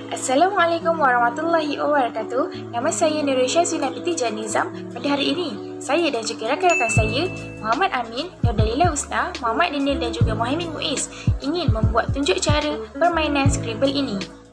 Assalamualaikum warahmatullahi wabarakatuh. Nama saya Nurul Syazwina binti Janizam. Pada hari ini, saya dan juga rakan-rakan saya, Muhammad Amin, Nur Dalila Husna, Muhammad Daniel dan juga Muhaimin Muiz ingin membuat tunjuk cara permainan Scrabble ini.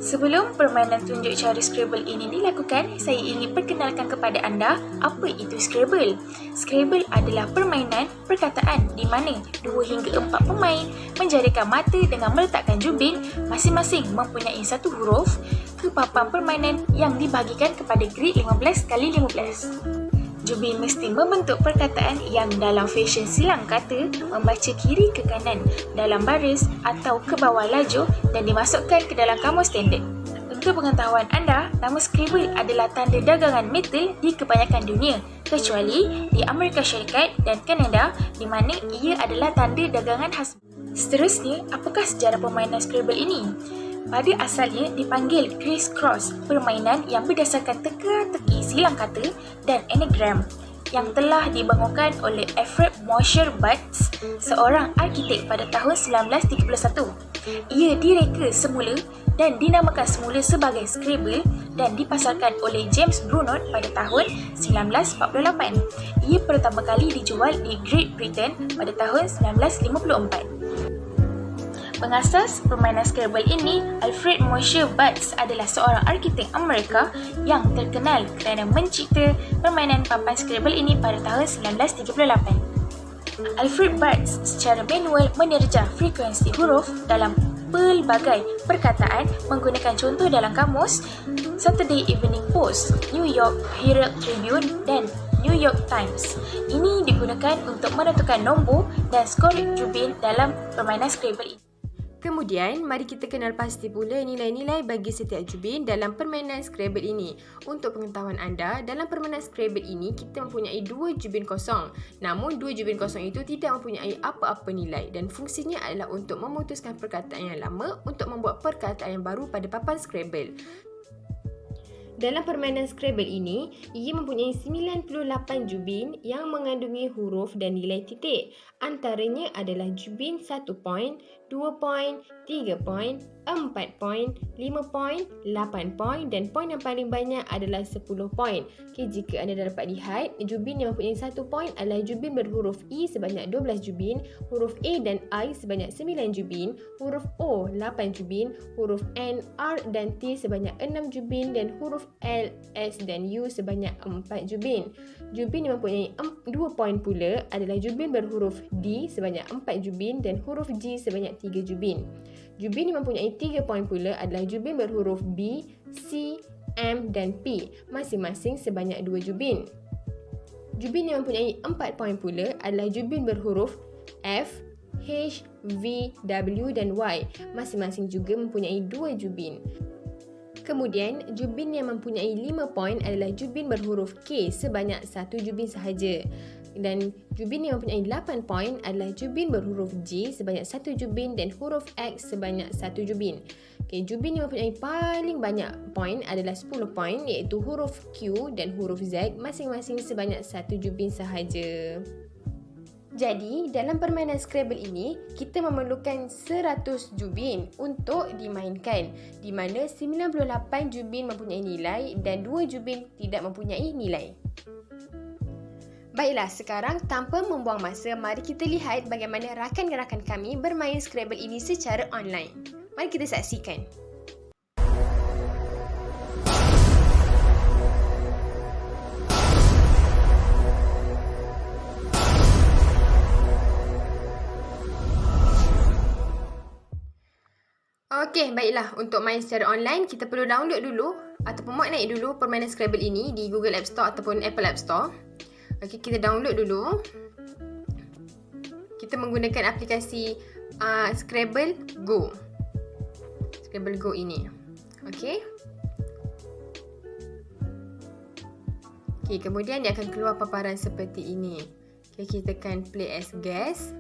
Sebelum permainan tunjuk cara Scrabble ini dilakukan, saya ingin perkenalkan kepada anda apa itu Scrabble. Scrabble adalah permainan perkataan di mana 2 hingga 4 pemain menjadikan mata dengan meletakkan jubin masing-masing mempunyai satu huruf ke papan permainan yang dibahagikan kepada grid 15x15. Jubin mesti membentuk perkataan yang dalam fashion silang kata membaca kiri ke kanan dalam baris atau ke bawah lajur dan dimasukkan ke dalam kamus standard. Untuk pengetahuan anda, nama Scrabble adalah tanda dagangan metal di kebanyakan dunia kecuali di Amerika Syarikat dan Kanada di mana ia adalah tanda dagangan khas. Seterusnya, apakah sejarah permainan Scrabble ini? Pada asalnya dipanggil criss-cross, permainan yang berdasarkan teka-teki silang kata dan anagram yang telah dibangunkan oleh Alfred Mosher Butts, seorang arkitek pada tahun 1931. Ia direka semula dan dinamakan semula sebagai Scrabble dan dipasarkan oleh James Brunot pada tahun 1948. Ia pertama kali dijual di Great Britain pada tahun 1954. Pengasas permainan Scrabble ini, Alfred Mosher Butts, adalah seorang arkitek Amerika yang terkenal kerana mencipta permainan papan Scrabble ini pada tahun 1938. Alfred Butts secara manual menerjah frekuensi huruf dalam pelbagai perkataan menggunakan contoh dalam kamus Saturday Evening Post, New York Herald Tribune dan New York Times. Ini digunakan untuk menentukan nombor dan skor jubin dalam permainan Scrabble ini. Kemudian, mari kita kenal pasti pula nilai-nilai bagi setiap jubin dalam permainan Scrabble ini. Untuk pengetahuan anda, dalam permainan Scrabble ini, kita mempunyai 2 jubin kosong. Namun, 2 jubin kosong itu tidak mempunyai apa-apa nilai dan fungsinya adalah untuk memutuskan perkataan yang lama untuk membuat perkataan yang baru pada papan Scrabble. Dalam permainan Scrabble ini, ia mempunyai 98 jubin yang mengandungi huruf dan nilai titik. Antaranya adalah jubin 1 poin, 2 poin, 3 poin, 4 poin, 5 poin, 8 poin dan poin yang paling banyak adalah 10 poin. Okay, jika anda dapat lihat, jubin yang mempunyai 1 poin adalah jubin berhuruf I sebanyak 12 jubin, huruf A dan I sebanyak 9 jubin, huruf O 8 jubin, huruf N, R dan T sebanyak 6 jubin dan huruf L, S dan U sebanyak 4 jubin. Jubin yang mempunyai 2 poin pula adalah jubin berhuruf D sebanyak 4 jubin dan huruf G sebanyak 3 jubin. Jubin yang mempunyai 3 poin pula adalah jubin berhuruf B, C, M dan P, masing-masing sebanyak 2 jubin. Jubin yang mempunyai 4 poin pula adalah jubin berhuruf F, H, V, W dan Y, masing-masing juga mempunyai 2 jubin. Kemudian, jubin yang mempunyai 5 poin adalah jubin berhuruf K sebanyak 1 jubin sahaja. Dan jubin yang mempunyai 8 poin adalah jubin berhuruf J sebanyak 1 jubin dan huruf X sebanyak 1 jubin. Okay, jubin yang mempunyai paling banyak poin adalah 10 poin iaitu huruf Q dan huruf Z masing-masing sebanyak 1 jubin sahaja. Jadi, dalam permainan Scrabble ini, kita memerlukan 100 jubin untuk dimainkan, di mana 98 jubin mempunyai nilai dan 2 jubin tidak mempunyai nilai. Baiklah, sekarang tanpa membuang masa, mari kita lihat bagaimana rakan-rakan kami bermain Scrabble ini secara online. Mari kita saksikan. Okey, baiklah. Untuk main secara online, kita perlu download dulu ataupun muat naik dulu permainan Scrabble ini di Google App Store ataupun Apple App Store. Okey, kita download dulu. Kita menggunakan aplikasi Scrabble Go. Scrabble Go ini. Okey. Okey, kemudian dia akan keluar paparan seperti ini. Okey, kita tekan play as guest.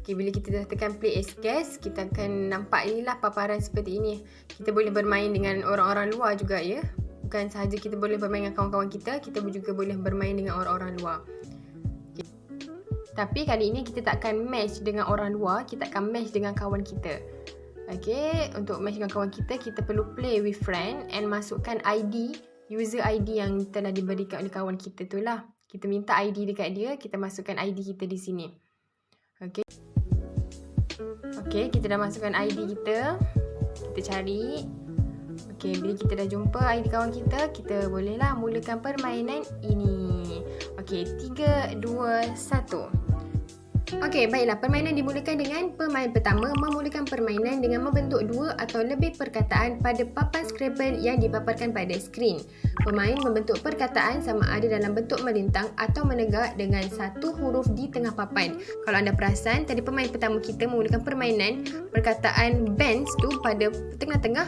Okay, bila kita dah tekan play as guest, kita akan nampak inilah paparan seperti ini. Kita boleh bermain dengan orang-orang luar juga ya. Bukan sahaja kita boleh bermain dengan kawan-kawan kita, kita juga boleh bermain dengan orang-orang luar. Okay. Tapi kali ini kita tak akan match dengan orang luar, kita akan match dengan kawan kita. Okey, untuk match dengan kawan kita, kita perlu play with friend and masukkan ID, user ID yang telah diberikan oleh kawan kita tu lah. Kita minta ID dekat dia, kita masukkan ID kita di sini. Okey. Okey, kita dah masukkan ID kita. Kita cari. Okey, bila kita dah jumpa ID kawan kita bolehlah mulakan permainan ini. Okey, 3, 2, 1. Okey, baiklah. Permainan dimulakan dengan pemain pertama memulakan permainan dengan membentuk dua atau lebih perkataan pada papan Scrabble yang dipaparkan pada skrin. Pemain membentuk perkataan sama ada dalam bentuk melintang atau menegak dengan satu huruf di tengah papan. Kalau anda perasan, tadi pemain pertama kita memulakan permainan perkataan bench tu pada tengah-tengah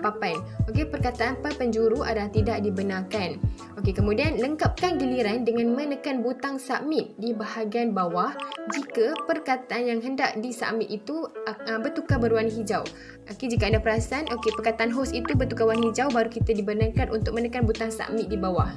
papan. Okey, perkataan penjuru adalah tidak dibenarkan. Okey, kemudian lengkapkan giliran dengan menekan butang submit di bahagian bawah jika perkataan yang hendak disubmit itu bertukar berwarna hijau. Okey, jika anda perasan, okey, perkataan host itu bertukar warna hijau, baru kita dibenarkan untuk menekan butang submit di bawah.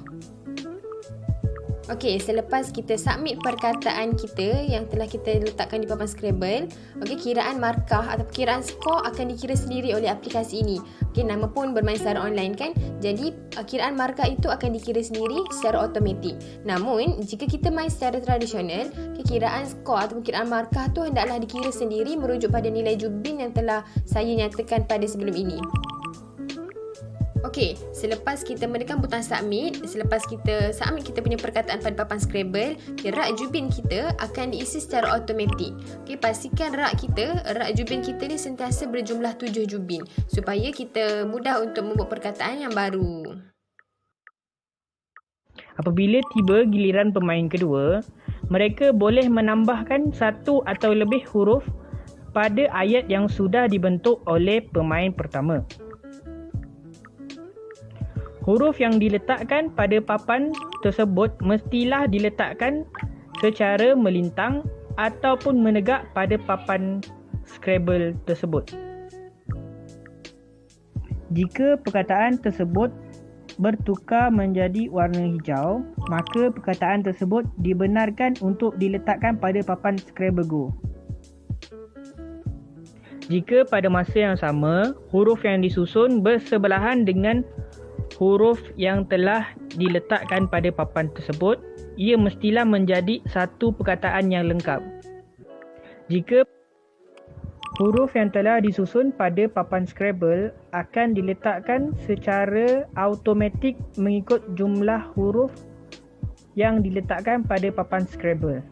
Okey, selepas kita submit perkataan kita yang telah kita letakkan di papan Scrabble, okey, kiraan markah atau kiraan skor akan dikira sendiri oleh aplikasi ini. Okey, nama pun bermain secara online kan. Jadi, kiraan markah itu akan dikira sendiri secara automatik. Namun, jika kita main secara tradisional, kiraan skor atau kiraan markah tu hendaklah dikira sendiri merujuk pada nilai jubin yang telah saya nyatakan pada sebelum ini. Okey, selepas kita menekan butang submit, selepas kita submit kita punya perkataan pada papan Scrabble, rak jubin kita akan diisi secara automatik. Okey, pastikan rak jubin kita ni sentiasa berjumlah 7 jubin supaya kita mudah untuk membuat perkataan yang baru. Apabila tiba giliran pemain kedua, mereka boleh menambahkan satu atau lebih huruf pada ayat yang sudah dibentuk oleh pemain pertama. Huruf yang diletakkan pada papan tersebut mestilah diletakkan secara melintang ataupun menegak pada papan Scrabble tersebut. Jika perkataan tersebut bertukar menjadi warna hijau, maka perkataan tersebut dibenarkan untuk diletakkan pada papan Scrabble Go. Jika pada masa yang sama, huruf yang disusun bersebelahan dengan huruf yang telah diletakkan pada papan tersebut, ia mestilah menjadi satu perkataan yang lengkap. Jika huruf yang telah disusun pada papan Scrabble akan diletakkan secara automatik mengikut jumlah huruf yang diletakkan pada papan Scrabble.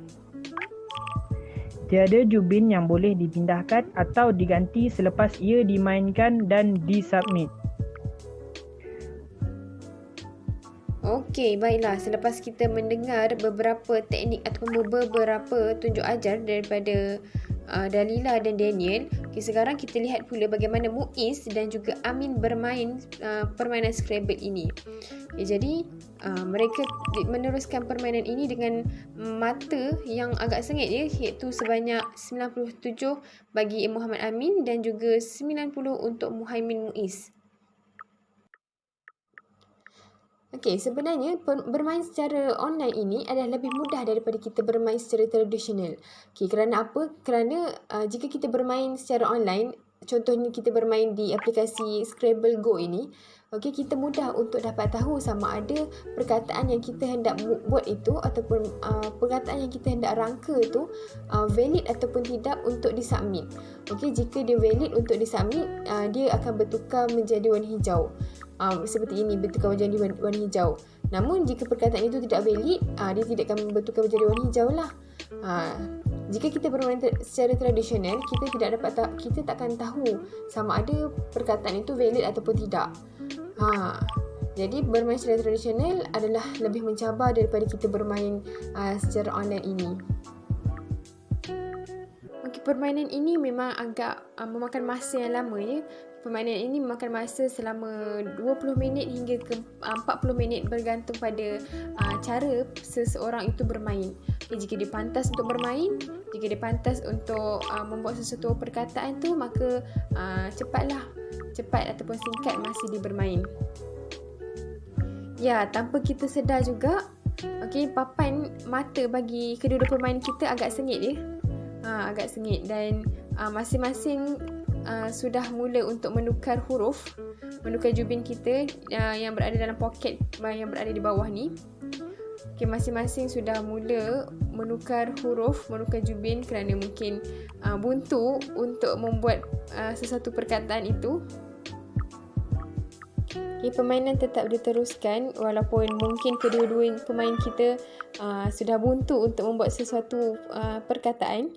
Tiada jubin yang boleh dipindahkan atau diganti selepas ia dimainkan dan disubmit. Okey, baiklah. Selepas kita mendengar beberapa teknik ataupun beberapa tunjuk ajar daripada Dalila dan Daniel, sekarang kita lihat pula bagaimana Muiz dan juga Amin bermain permainan Scrabble ini. Jadi, mereka meneruskan permainan ini dengan mata yang agak sengit iaitu sebanyak 97 bagi Muhammad Amin dan juga 90 untuk Muhaimin Muiz. Okey, sebenarnya bermain secara online ini adalah lebih mudah daripada kita bermain secara tradisional. Okey, kerana apa? Kerana jika kita bermain secara online, contohnya kita bermain di aplikasi Scrabble Go ini, okey, kita mudah untuk dapat tahu sama ada perkataan yang kita hendak buat itu ataupun perkataan yang kita hendak rangka itu valid ataupun tidak untuk disubmit. Okey, jika dia valid untuk disubmit, dia akan bertukar menjadi warna hijau. Seperti ini, bertukar menjadi warna hijau. Namun jika perkataan itu tidak valid, dia tidak akan bertukar menjadi warna hijau lah. Jika kita bermain secara tradisional, kita takkan tahu sama ada perkataan itu valid ataupun tidak. Jadi bermain secara tradisional adalah lebih mencabar daripada kita bermain secara online ini. Okay, permainan ini memang agak memakan masa yang lama ya. Permainan ini memakan masa selama 20 minit hingga ke 40 minit bergantung pada cara seseorang itu bermain. Okay, jika dia pantas untuk bermain, jika dia pantas untuk membuat sesuatu perkataan tu, maka cepat ataupun singkat masa dia bermain. Ya, tanpa kita sedar juga, okay, papan mata bagi kedua-dua pemain kita agak sengit ya. Agak sengit dan masing-masing sudah mula untuk menukar jubin kita yang berada dalam poket yang berada di bawah ni. Okay, masing-masing sudah mula menukar jubin kerana mungkin buntu untuk membuat sesuatu perkataan itu. Okay, permainan tetap diteruskan walaupun mungkin kedua-dua pemain kita sudah buntu untuk membuat sesuatu perkataan.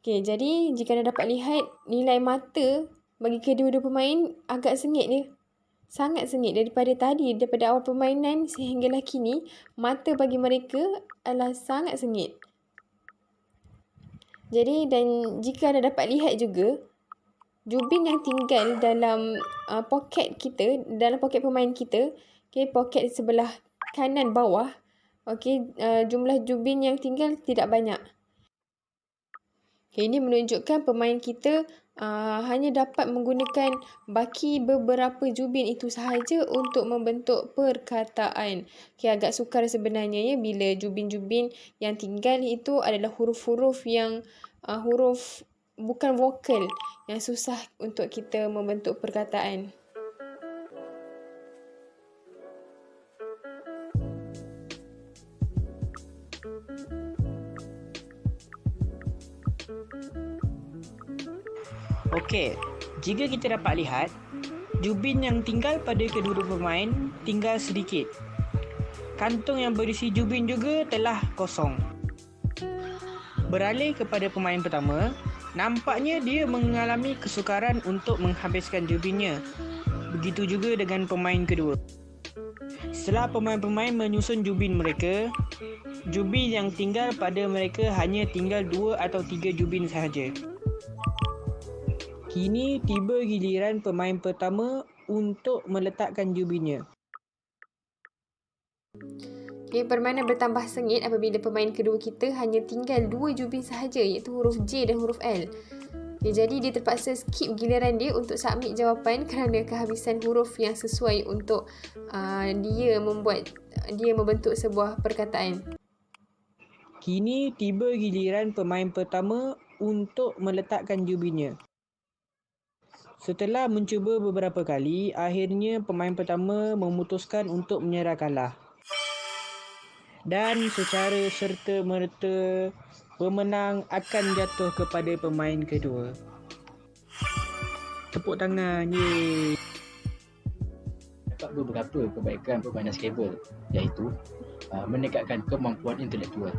Okay, jadi jika anda dapat lihat, nilai mata bagi kedua-dua pemain agak sengit dia. Sangat sengit daripada awal permainan sehinggalah kini, mata bagi mereka adalah sangat sengit. Jadi, dan jika anda dapat lihat juga, jubin yang tinggal dalam poket kita, dalam poket pemain kita, okay, poket sebelah kanan bawah, okay, jumlah jubin yang tinggal tidak banyak. Okay, ini menunjukkan pemain kita hanya dapat menggunakan baki beberapa jubin itu sahaja untuk membentuk perkataan. Okay, agak sukar sebenarnya ya bila jubin-jubin yang tinggal itu adalah huruf-huruf yang huruf bukan vokal yang susah untuk kita membentuk perkataan. Okey, jika kita dapat lihat, jubin yang tinggal pada kedua-dua pemain tinggal sedikit. Kantung yang berisi jubin juga telah kosong. Beralih kepada pemain pertama, nampaknya dia mengalami kesukaran untuk menghabiskan jubinnya. Begitu juga dengan pemain kedua. Setelah pemain-pemain menyusun jubin mereka, jubin yang tinggal pada mereka hanya tinggal 2 atau 3 jubin sahaja. Kini tiba giliran pemain pertama untuk meletakkan jubinnya. Okay, permainan bertambah sengit apabila pemain kedua kita hanya tinggal 2 jubin sahaja, iaitu huruf J dan huruf L. Okay, jadi dia terpaksa skip giliran dia untuk submit jawapan kerana kehabisan huruf yang sesuai untuk dia membentuk sebuah perkataan. Kini tiba giliran pemain pertama untuk meletakkan jubinnya. Setelah mencuba beberapa kali, akhirnya pemain pertama memutuskan untuk menyerah kalah. Dan secara serta-merta, pemenang akan jatuh kepada pemain kedua. Tepuk tangan, yeay! Dapat beberapa kebaikan permainan Scrabble, iaitu meningkatkan kemampuan intelektual.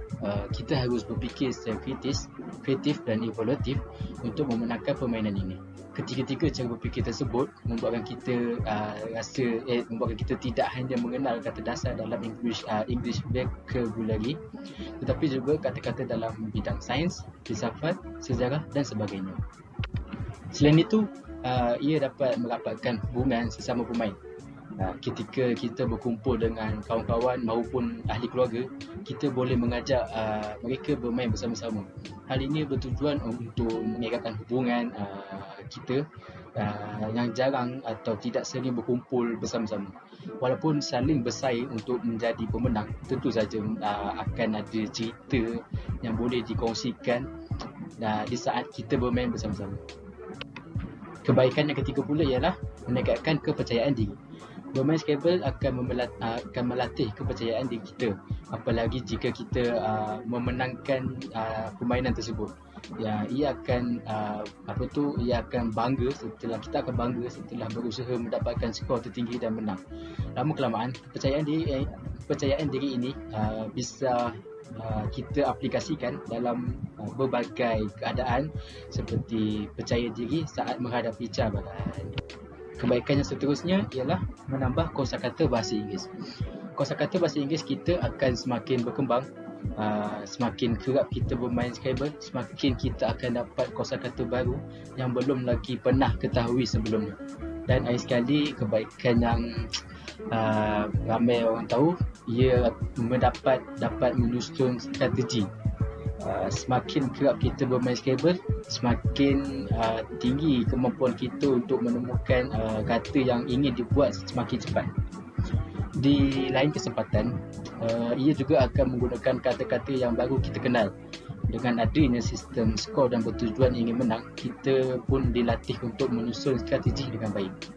Kita harus berfikir secara kreatif dan evolutif untuk memenangkan permainan ini. Ketiga-tiga cara berfikir tersebut membuatkan kita membuatkan kita tidak hanya mengenal kata dasar dalam English vocabulary, tetapi juga kata-kata dalam bidang sains, filsafat, sejarah dan sebagainya. Selain itu, ia dapat merapatkan hubungan sesama pemain. Ketika kita berkumpul dengan kawan-kawan maupun ahli keluarga, kita boleh mengajak mereka bermain bersama-sama. Hal ini bertujuan untuk mengeratkan hubungan kita yang jarang atau tidak sering berkumpul bersama-sama. Walaupun saling bersaing untuk menjadi pemenang, tentu saja akan ada cerita yang boleh dikongsikan di saat kita bermain bersama-sama. Kebaikan yang ketiga pula ialah meningkatkan kepercayaan diri. Bermain Scrabble akan melatih kepercayaan diri kita, apalagi jika kita memenangkan permainan tersebut. Ia akan bangga setelah berusaha mendapatkan skor tertinggi dan menang. Lama kelamaan, kepercayaan diri ini bisa kita aplikasikan dalam berbagai keadaan seperti percaya diri saat menghadapi cabaran. Kebaikan yang seterusnya ialah menambah kosakata bahasa Inggeris. Kosakata bahasa Inggeris kita akan semakin berkembang. Semakin kerap kita bermain Scrabble, semakin kita akan dapat kosakata baru yang belum lagi pernah ketahui sebelumnya. Dan akhir sekali, kebaikan yang ramai orang tahu, ia dapat menyusun strategi. Semakin kerap kita bermain Scrabble, semakin tinggi kemampuan kita untuk menemukan kata yang ingin dibuat semakin cepat. Di lain kesempatan, ia juga akan menggunakan kata-kata yang baru kita kenal dengan adanya sistem skor dan bertujuan ingin menang, kita pun dilatih untuk menyusun strategi dengan baik.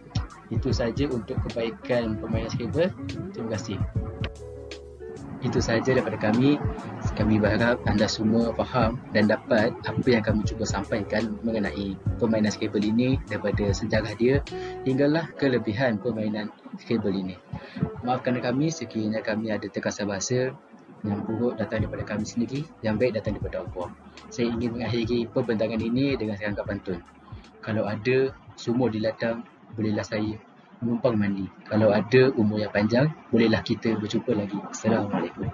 Itu saja untuk kebaikan permainan Scrabble. Terima kasih. Itu saja daripada kami. Kami berharap anda semua faham dan dapat apa yang kami cuba sampaikan mengenai permainan Scrabble ini, daripada sejarah dia hinggalah kelebihan permainan Scrabble ini. Maafkan kami sekiranya kami ada terkasar bahasa. Yang buruk datang daripada kami sendiri, yang baik datang daripada Allah. Saya ingin mengakhiri perbincangan ini dengan serangkap pantun. Kalau ada sumur di ladang, bolehlah saya menumpang mandi. Kalau ada umur yang panjang, bolehlah kita berjumpa lagi. Assalamualaikum.